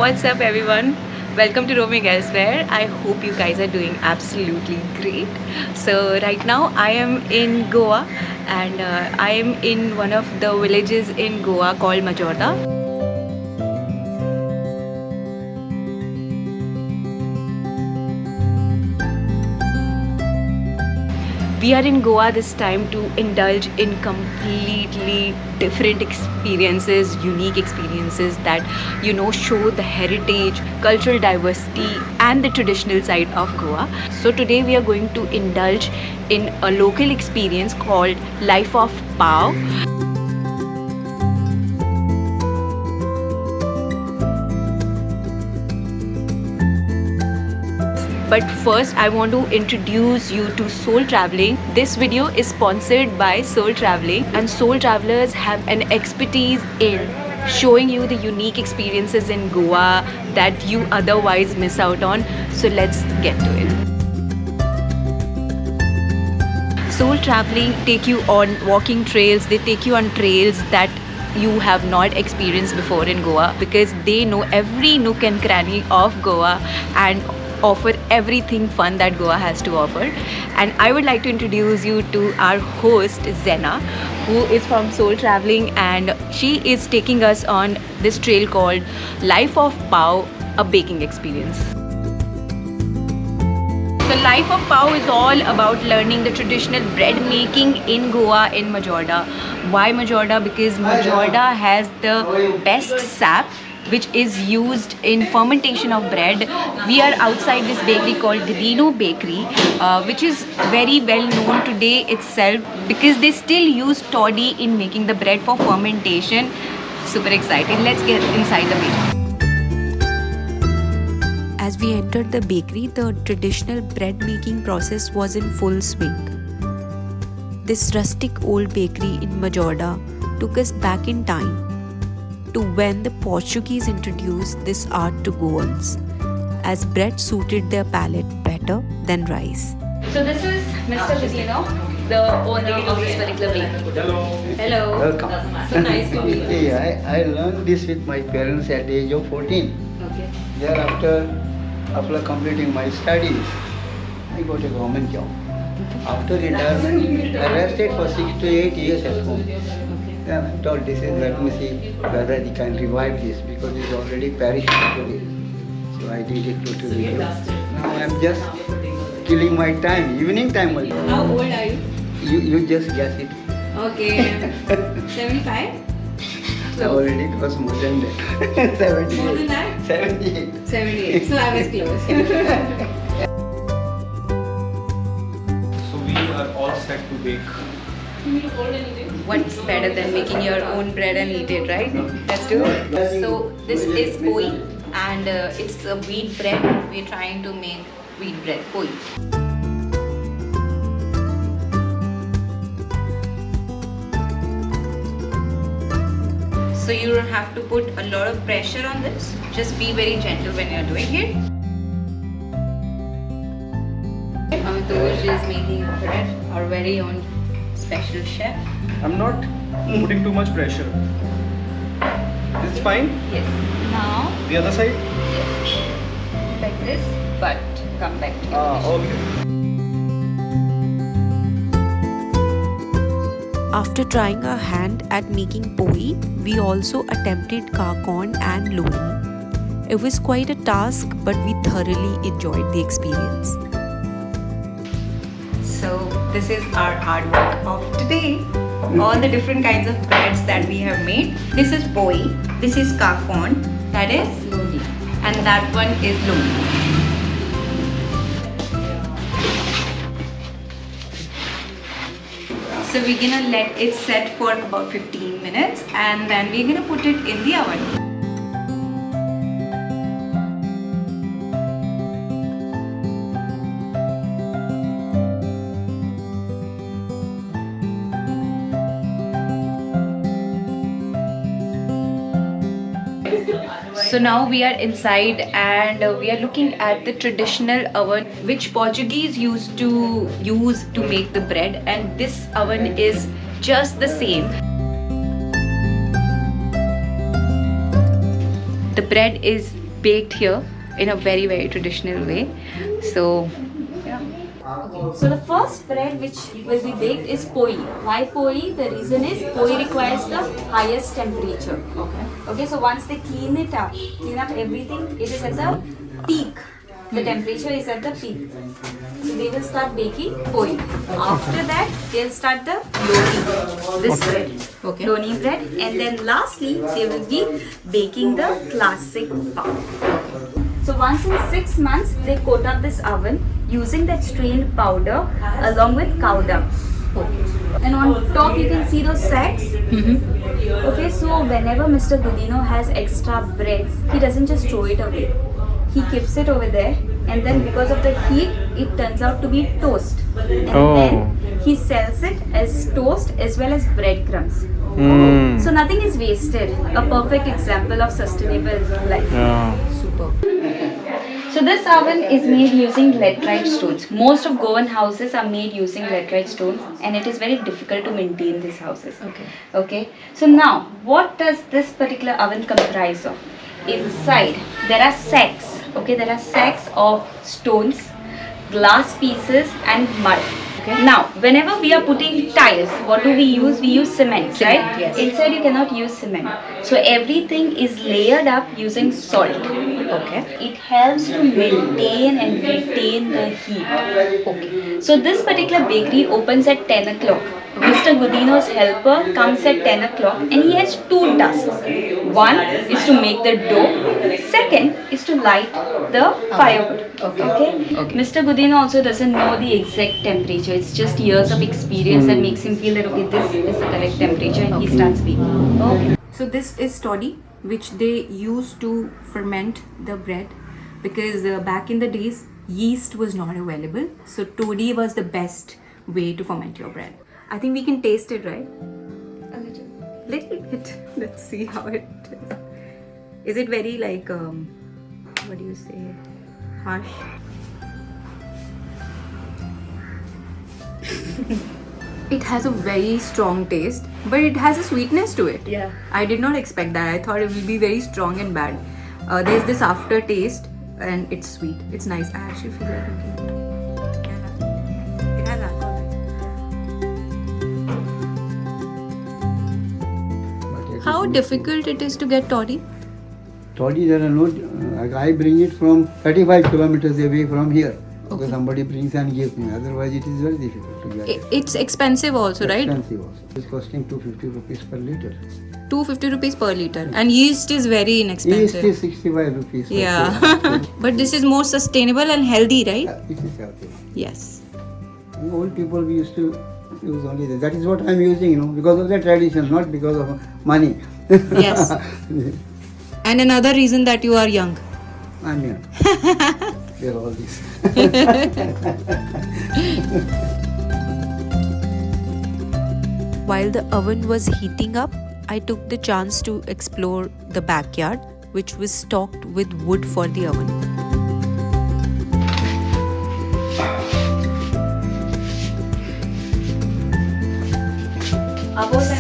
What's up everyone? Welcome to Roaming Elsewhere. I hope you guys are doing absolutely great. So right now I am in Goa and I am in one of the villages in Goa called Majorda. We are in Goa this time to indulge in completely different experiences, unique experiences that, show the heritage, cultural diversity and the traditional side of Goa. So today we are going to indulge in a local experience called Life of Pao. But first I want to introduce you to Soul Traveling. This video is sponsored by Soul Traveling, and Soul Travelers have an expertise in showing you the unique experiences in Goa that you otherwise miss out on. So let's get to it. Soul Traveling take you on walking trails. They take you on trails that you have not experienced before in Goa, because they know every nook and cranny of Goa and offer everything fun that Goa has to offer. And I would like to introduce you to our host Zena, who is from Soul Traveling, and she is taking us on this trail called Life of Pao, a baking experience. So Life of Pao is all about learning the traditional bread making in Goa, in Majorda. Why Majorda? Because Majorda has the best sap which is used in fermentation of bread. We are outside this bakery called Godinho Bakery, which is very well known today itself because they still use toddy in making the bread for fermentation. Super exciting. Let's get inside the bakery. As we entered the bakery, the traditional bread making process was in full swing. This rustic old bakery in Majorda took us back in time to when the Portuguese introduced this art to Goans, as bread suited their palate better than rice. So this is Mr. Godinho, the owner of this particular bakery. Hello. Welcome. So nice to meet you. See, I learned this with my parents at the age of 14. Okay. Thereafter, after completing my studies, I got a government job. After retirement, I rested for 6 to 8 years at home. Then I thought, let me see whether I can revive this, because it's already perished totally. So I did it totally. Now I'm just killing my time, evening time only. How old are you? You just guess it. Okay. 75? I already cost more than that. 78. More than that? 78. 78. So I was close. So we are all set to bake. What's better than making your own bread and eat it, right? Let's do it. So this is poi, and it's a wheat bread. We're trying to make wheat bread, poi. So you don't have to put a lot of pressure on this. Just be very gentle when you're doing it. Amitosh is making bread, our very own special chef. I'm not putting too much pressure. It's fine. Yes. Now, The other side? yes. Like this, but come back to your dish. Okay. After trying our hand at making poi, we also attempted kakon and loni. It was quite a task, but we thoroughly enjoyed the experience. So this is our artwork of today. All the different kinds of breads that we have made. This is poi, this is kakon, that is loni, and that one is loni. So we're gonna let it set for about 15 minutes and then we're gonna put it in the oven. So now we are inside and we are looking at the traditional oven which Portuguese used to use to make the bread, and this oven is just the same. The bread is baked here in a very, very traditional way. So, yeah. So the first bread which will be baked is poi. Why poi? The reason is poi requires the highest temperature. Okay. So once they clean up everything, it is at the peak. The temperature is at the peak. So they will start baking poi. After that, they'll start the doni, this bread. Okay. Doni bread, and then lastly they will be baking the classic pav. So once in 6 months, they coat up this oven using that strained powder along with cow dung. And on top you can see those sacks. Okay, so whenever Mr. Godinho has extra bread, he doesn't just throw it away. He keeps it over there, and then because of the heat, it turns out to be toast. And then he sells it as toast as well as breadcrumbs. So nothing is wasted. A perfect example of sustainable life. Super. So this oven is made using laterite stones. Most of Goan houses are made using laterite stones, and it is very difficult to maintain these houses. Okay. So now, what does this particular oven comprise of? Inside, there are sacks. Okay, there are sacks of stones, glass pieces, and mud. Okay. Now, whenever we are putting tiles, what do we use? We use cement, right? Yes. Inside you cannot use cement. So everything is layered up using salt. Okay. It helps to maintain and retain the heat. Okay. So this particular bakery opens at 10 o'clock. Mr. Godinho's helper comes at 10 o'clock and he has two tasks. One is to make the dough. Second is to light the firewood. Okay. Mr. Godinho also doesn't know the exact temperature. It's just years of experience that makes him feel that okay, this is the correct temperature, and he starts baking. Okay. So this is toddy, which they used to ferment the bread, because back in the days yeast was not available. So toddy was the best way to ferment your bread. I think we can taste it, right? A little bit. Let's see how it is. Is it very like what do you say? Harsh? It has a very strong taste, but it has a sweetness to it. Yeah. I did not expect that. I thought it would be very strong and bad. There's this aftertaste and it's sweet. It's nice. I actually feel like drinking it. It has alcohol. How difficult it is to get toddy? Toddy, there are no. I bring it from 35 kilometers away from here. Okay. So somebody brings and gives me. Otherwise, it is very difficult to get it. It's expensive also, right? Expensive also. It's costing 250 rupees per liter. 250 rupees per liter. And yeast is very inexpensive. Yeast is 65 rupees. Per yeah. But this is more sustainable and healthy, right? Yeah, it is healthy. Yes. Old people we used to use only this. That is what I am using, because of the tradition, not because of money. Yes. And another reason that you are young. I'm young. We are all this. While the oven was heating up, I took the chance to explore the backyard, which was stocked with wood for the oven.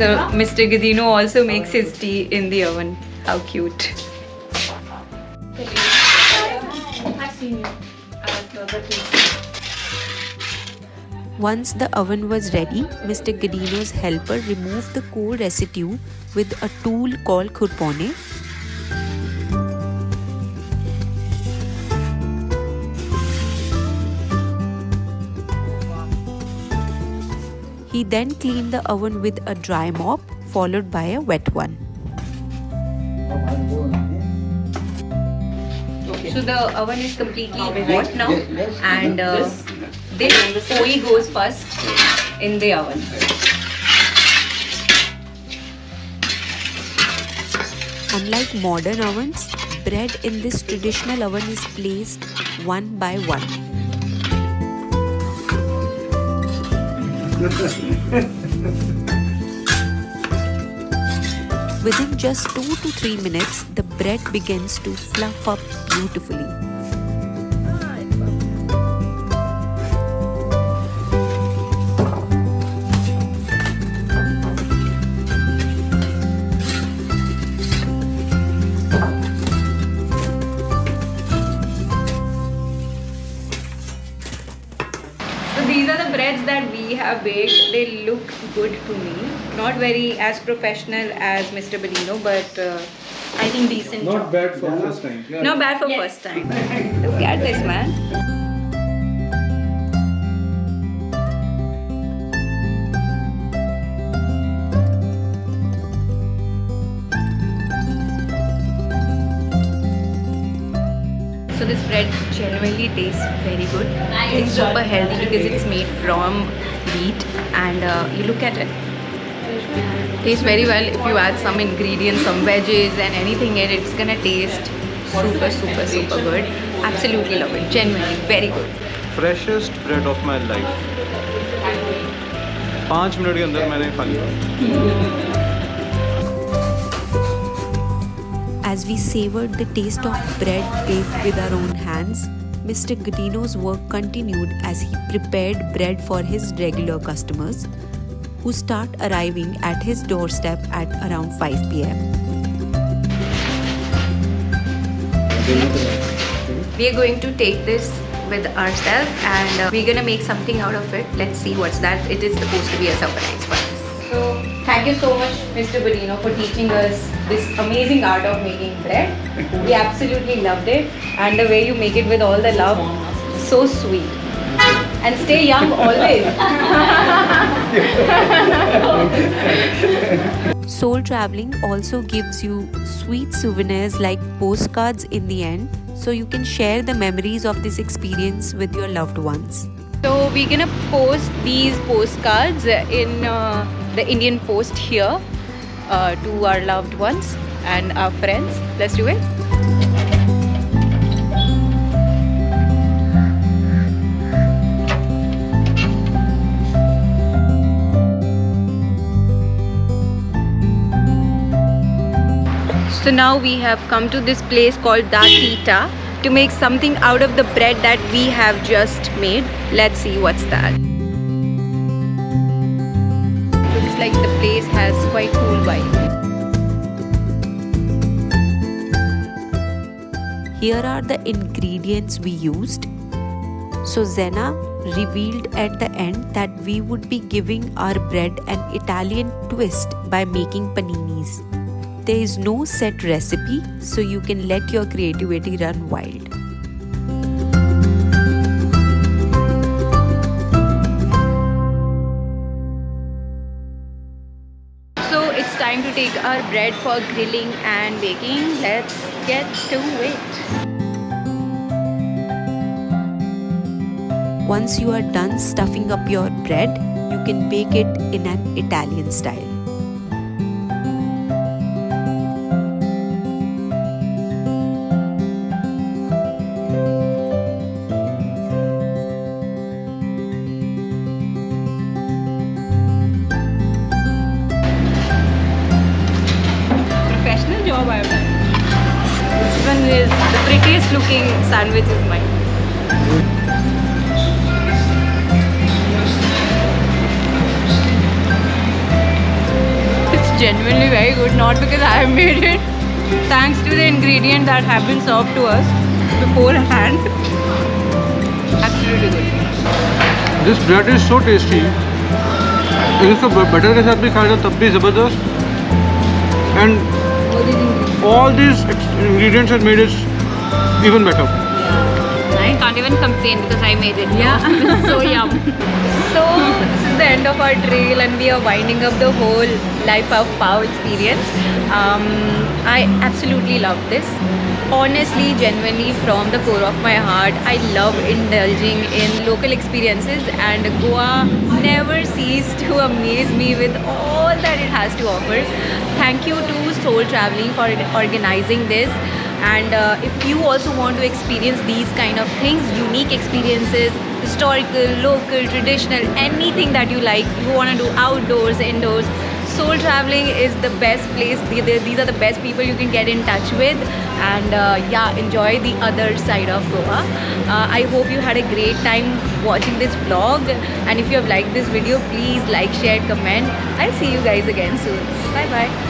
So Mr. Godinho also makes his tea in the oven. How cute. Once the oven was ready, Mr. Godinho's helper removed the cold residue with a tool called khurpone. He then cleaned the oven with a dry mop, followed by a wet one. So the oven is completely hot now, and this poi goes first in the oven. Unlike modern ovens, bread in this traditional oven is placed one by one. Within just 2 to 3 minutes, the bread begins to fluff up beautifully. breads that we have baked, they look good to me. Not very as professional as Mr. Godinho, but I think decent Not job. bad for first time. Yeah. Not bad for first time. Look at this, man. So this bread genuinely tastes very good. It's super healthy because it's made from wheat, and you look at it. Tastes very well. If you add some ingredients, some veggies and anything in it, it's gonna taste super good. Absolutely love it. Genuinely very good. Freshest bread of my life. 5 minute के अंदर मैंने खा लिया. As we savored the taste of bread baked with our own hands, Mr. Godinho's work continued as he prepared bread for his regular customers, who start arriving at his doorstep at around 5 p.m. We are going to take this with ourselves and we're gonna make something out of it. Let's see what's that. It is supposed to be a surprise for us. So thank you so much, Mr. Godinho, for teaching us this amazing art of making bread. We absolutely loved it, and the way you make it with all the love, so sweet. And stay young always. Soul traveling also gives you sweet souvenirs like postcards in the end, so you can share the memories of this experience with your loved ones. So we're gonna post these postcards in the Indian Post here to our loved ones and our friends. Let's do it. So now we have come to this place called Datita to make something out of the bread that we have just made. Let's see what's that. Looks like the place has quite cool vibe. Here are the ingredients we used. So Zena revealed at the end that we would be giving our bread an Italian twist by making paninis. There is no set recipe, so you can let your creativity run wild. So it's time to take our bread for grilling and baking. Let's get to it. Once you are done stuffing up your bread, you can bake it in an Italian style. Professional job I've done. This one is the prettiest looking sandwich is mine. It's genuinely very good, not because I have made it, thanks to the ingredients that have been served to us beforehand. Absolutely good. This bread is so tasty. अगर इसको butter के साथ भी खाएगा तब भी ज़बरदस्त. And all these ingredients have made it even better. I can't even complain because I made it. Yeah, so yum. So this is the end of our trail, and we are winding up the whole Life of Pau experience. I absolutely love this. Honestly, genuinely, from the core of my heart, I love indulging in local experiences, and Goa never ceased to amaze me with all that it has to offer. Thank you to Soul Traveling for organizing this. And if you also want to experience these kind of things, unique experiences, historical, local, traditional, anything that you like, you want to do outdoors, indoors, Soul Traveling is the best place. These are the best people you can get in touch with, and yeah, enjoy the other side of Goa. I hope you had a great time watching this vlog, and if you have liked this video, please like, share, comment. I'll see you guys again soon. Bye bye.